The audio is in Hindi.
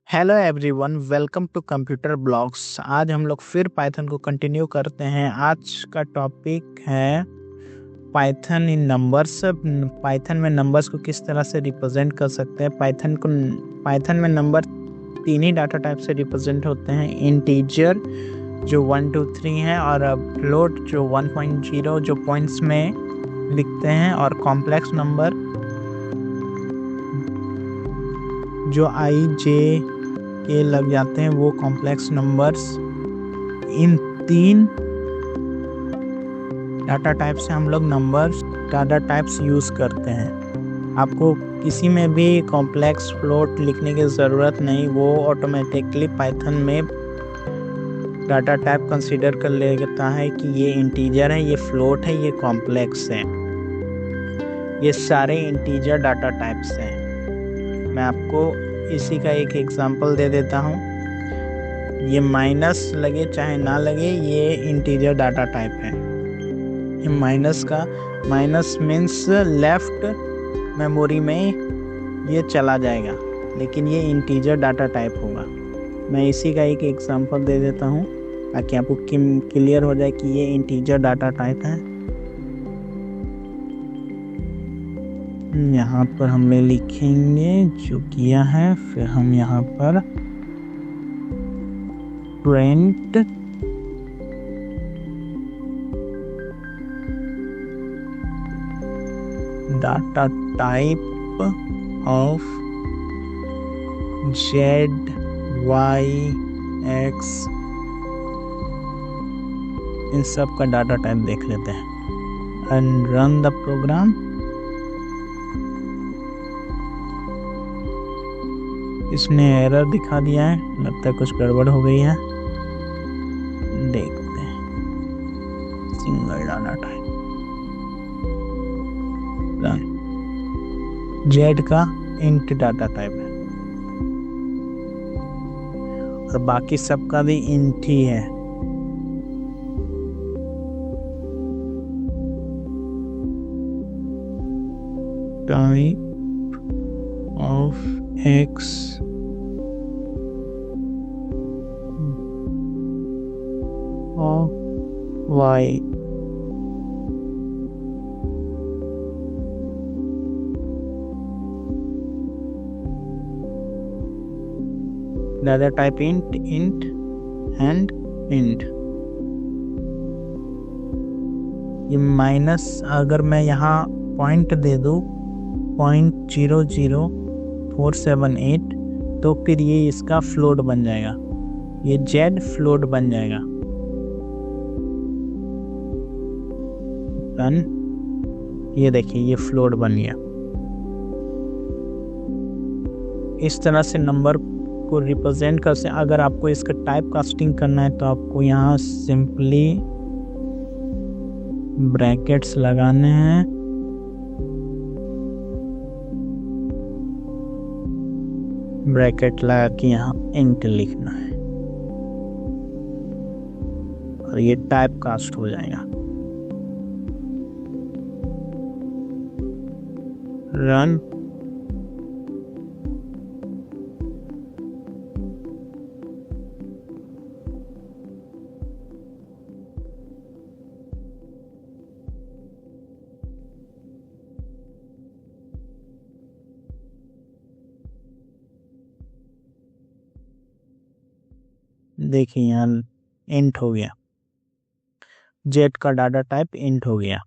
Hello everyone, welcome to computer blogs. आज हम लोग फिर पाइथन को कंटिन्यू करते हैं। आज का टॉपिक है पाइथन इन नंबर्स। पाइथन में नंबर्स को किस तरह से रिप्रेजेंट कर सकते हैं। पाइथन में नंबर तीन ही डाटा टाइप से रिप्रेजेंट होते हैं। इंटीजर जो 1 2 3 है, और फ्लोट जो 1.0 जो पॉइंट्स में लिखते हैं, और कॉम्प्लेक्स नंबर जो आई जे के लग जाते हैं, वो कॉम्प्लेक्स नंबर्स। इन तीन डाटा टाइप से हम लोग नंबर्स डाटा टाइप्स यूज़ करते हैं। आपको किसी में भी कॉम्प्लेक्स फ्लोट लिखने की ज़रूरत नहीं, वो ऑटोमेटिकली पाइथन में डाटा टाइप कंसीडर कर लेता है कि ये इंटीजर है, ये फ्लोट है, ये कॉम्प्लेक्स है। ये सारे इंटीजर डाटा टाइप्स हैं। मैं आपको इसी का एक एग्जांपल दे देता हूँ। ये माइनस लगे चाहे ना लगे, ये इंटीजर डाटा टाइप है। ये माइनस मीन्स लेफ्ट मेमोरी में ये चला जाएगा, लेकिन ये इंटीजर डाटा टाइप होगा। मैं इसी का एक एग्जांपल दे देता हूँ ताकि आपको क्लियर हो जाए कि ये इंटीजर डाटा टाइप है। यहाँ पर हम लिखेंगे जो किया है, फिर हम यहाँ पर print data type of z y x, इन सब का डाटा टाइप देख लेते हैं एंड रन द प्रोग्राम। इसने एरर दिखा दिया है, लगता है कुछ गड़बड़ हो गई है। देखते हैं, सिंगल डाटा टाइप जेड का इंट डाटा टाइप है, और बाकी सबका भी इंट ही है। टाइप ऑफ एक्स और y. Data type int and int. ये माइनस, अगर मैं यहाँ पॉइंट दे दूँ 0.00478, तो फिर ये इसका फ्लोट बन जाएगा, ये जेड फ्लोट बन जाएगा। रन, ये देखिए ये फ्लोट बन गया। इस तरह से नंबर को रिप्रेजेंट कर से। अगर आपको इसका टाइप कास्टिंग करना है तो आपको यहाँ सिंपली ब्रैकेट्स लगाने हैं, ब्रैकेट लगा के यहाँ इंट लिखना है, और ये टाइप कास्ट हो जाएगा। रन, देखिए यहाँ इंट हो गया, जेड का डाटा टाइप इंट हो गया।